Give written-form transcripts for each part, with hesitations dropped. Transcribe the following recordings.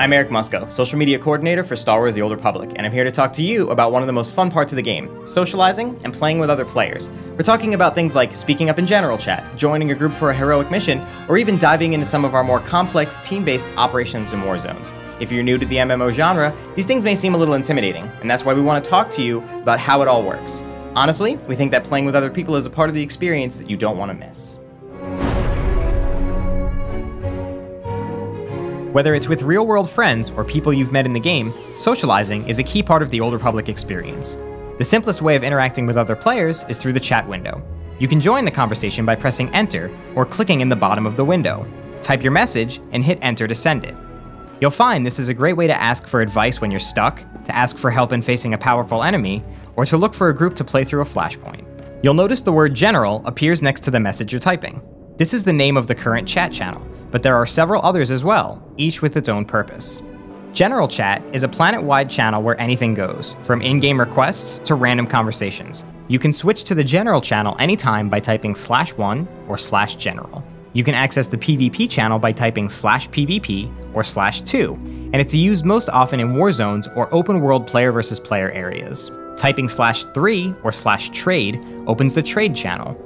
I'm Eric Musco, social media coordinator for Star Wars: The Old Republic, and I'm here to talk to you about one of the most fun parts of the game, socializing and playing with other players. We're talking about things like speaking up in general chat, joining a group for a heroic mission, or even diving into some of our more complex team-based operations and war zones. If you're new to the MMO genre, these things may seem a little intimidating, and that's why we want to talk to you about how it all works. Honestly, we think that playing with other people is a part of the experience that you don't want to miss. Whether it's with real-world friends or people you've met in the game, socializing is a key part of the Old Republic experience. The simplest way of interacting with other players is through the chat window. You can join the conversation by pressing Enter or clicking in the bottom of the window. Type your message and hit Enter to send it. You'll find this is a great way to ask for advice when you're stuck, to ask for help in facing a powerful enemy, or to look for a group to play through a flashpoint. You'll notice the word General appears next to the message you're typing. This is the name of the current chat channel, but there are several others as well, each with its own purpose. General Chat is a planet-wide channel where anything goes, from in-game requests to random conversations. You can switch to the General channel anytime by typing /1 or /general. You can access the PvP channel by typing /PvP or /2, and it's used most often in war zones or open-world player versus player areas. Typing /3 or /trade opens the Trade channel.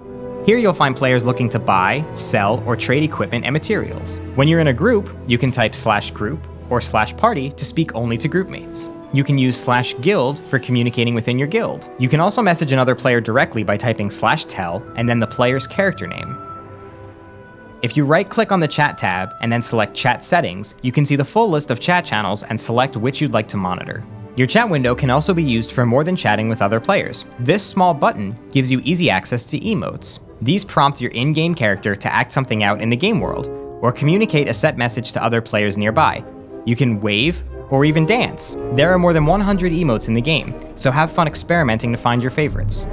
Here you'll find players looking to buy, sell, or trade equipment and materials. When you're in a group, you can type /group or /party to speak only to groupmates. You can use /guild for communicating within your guild. You can also message another player directly by typing /tell and then the player's character name. If you right-click on the chat tab and then select Chat Settings, you can see the full list of chat channels and select which you'd like to monitor. Your chat window can also be used for more than chatting with other players. This small button gives you easy access to emotes. These prompt your in-game character to act something out in the game world, or communicate a set message to other players nearby. You can wave, or even dance. There are more than 100 emotes in the game, so have fun experimenting to find your favorites.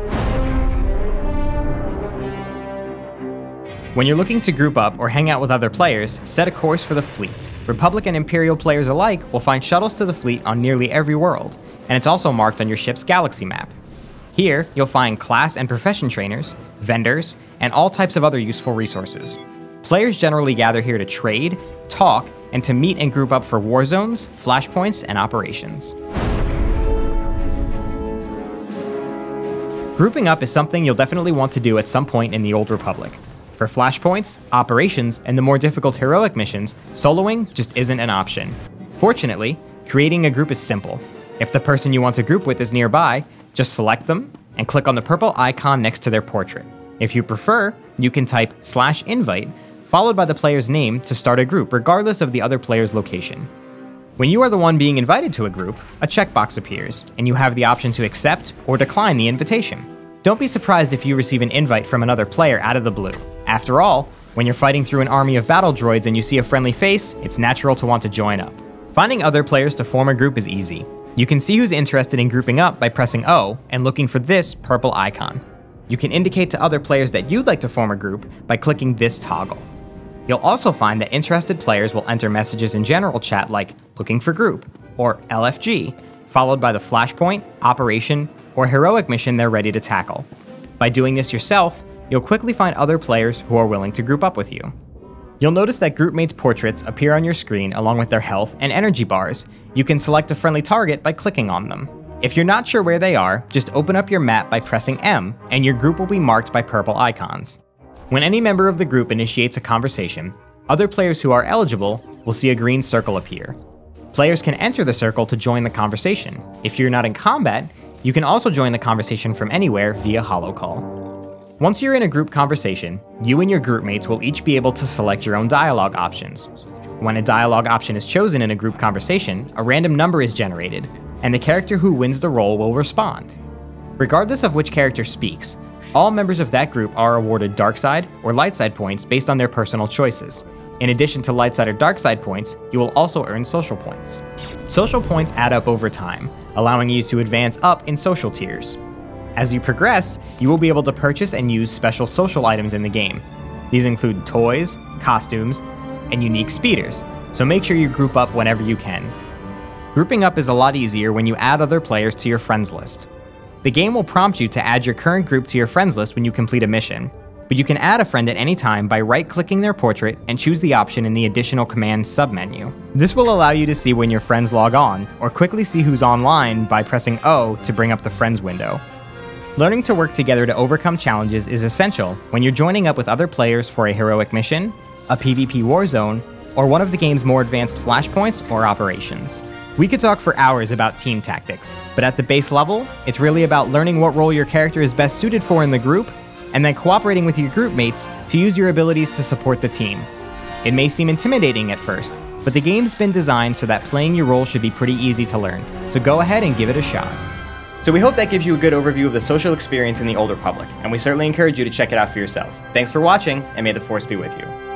When you're looking to group up or hang out with other players, set a course for the fleet. Republic and Imperial players alike will find shuttles to the fleet on nearly every world, and it's also marked on your ship's galaxy map. Here, you'll find class and profession trainers, vendors, and all types of other useful resources. Players generally gather here to trade, talk, and to meet and group up for war zones, flashpoints, and operations. Grouping up is something you'll definitely want to do at some point in the Old Republic. For flashpoints, operations, and the more difficult heroic missions, soloing just isn't an option. Fortunately, creating a group is simple. If the person you want to group with is nearby, just select them and click on the purple icon next to their portrait. If you prefer, you can type /invite, followed by the player's name to start a group regardless of the other player's location. When you are the one being invited to a group, a checkbox appears, and you have the option to accept or decline the invitation. Don't be surprised if you receive an invite from another player out of the blue. After all, when you're fighting through an army of battle droids and you see a friendly face, it's natural to want to join up. Finding other players to form a group is easy. You can see who's interested in grouping up by pressing O and looking for this purple icon. You can indicate to other players that you'd like to form a group by clicking this toggle. You'll also find that interested players will enter messages in general chat like looking for group or LFG, followed by the flashpoint, operation, or heroic mission they're ready to tackle. By doing this yourself, you'll quickly find other players who are willing to group up with you. You'll notice that groupmates' portraits appear on your screen along with their health and energy bars. You can select a friendly target by clicking on them. If you're not sure where they are, just open up your map by pressing M, and your group will be marked by purple icons. When any member of the group initiates a conversation, other players who are eligible will see a green circle appear. Players can enter the circle to join the conversation. If you're not in combat, you can also join the conversation from anywhere via holocall. Once you're in a group conversation, you and your groupmates will each be able to select your own dialogue options. When a dialogue option is chosen in a group conversation, a random number is generated, and the character who wins the role will respond. Regardless of which character speaks, all members of that group are awarded dark side or light side points based on their personal choices. In addition to light side or dark side points, you will also earn social points. Social points add up over time, allowing you to advance up in social tiers. As you progress, you will be able to purchase and use special social items in the game. These include toys, costumes, and unique speeders, so make sure you group up whenever you can. Grouping up is a lot easier when you add other players to your friends list. The game will prompt you to add your current group to your friends list when you complete a mission. but you can add a friend at any time by right-clicking their portrait and choose the option in the Additional Commands submenu. This will allow you to see when your friends log on, or quickly see who's online by pressing O to bring up the Friends window. Learning to work together to overcome challenges is essential when you're joining up with other players for a heroic mission, a PvP war zone, or one of the game's more advanced flashpoints or operations. We could talk for hours about team tactics, but at the base level, it's really about learning what role your character is best suited for in the group, and then cooperating with your group mates to use your abilities to support the team. It may seem intimidating at first, but the game's been designed so that playing your role should be pretty easy to learn, so go ahead and give it a shot. So we hope that gives you a good overview of the social experience in the Old Republic, and we certainly encourage you to check it out for yourself. Thanks for watching, and may the Force be with you.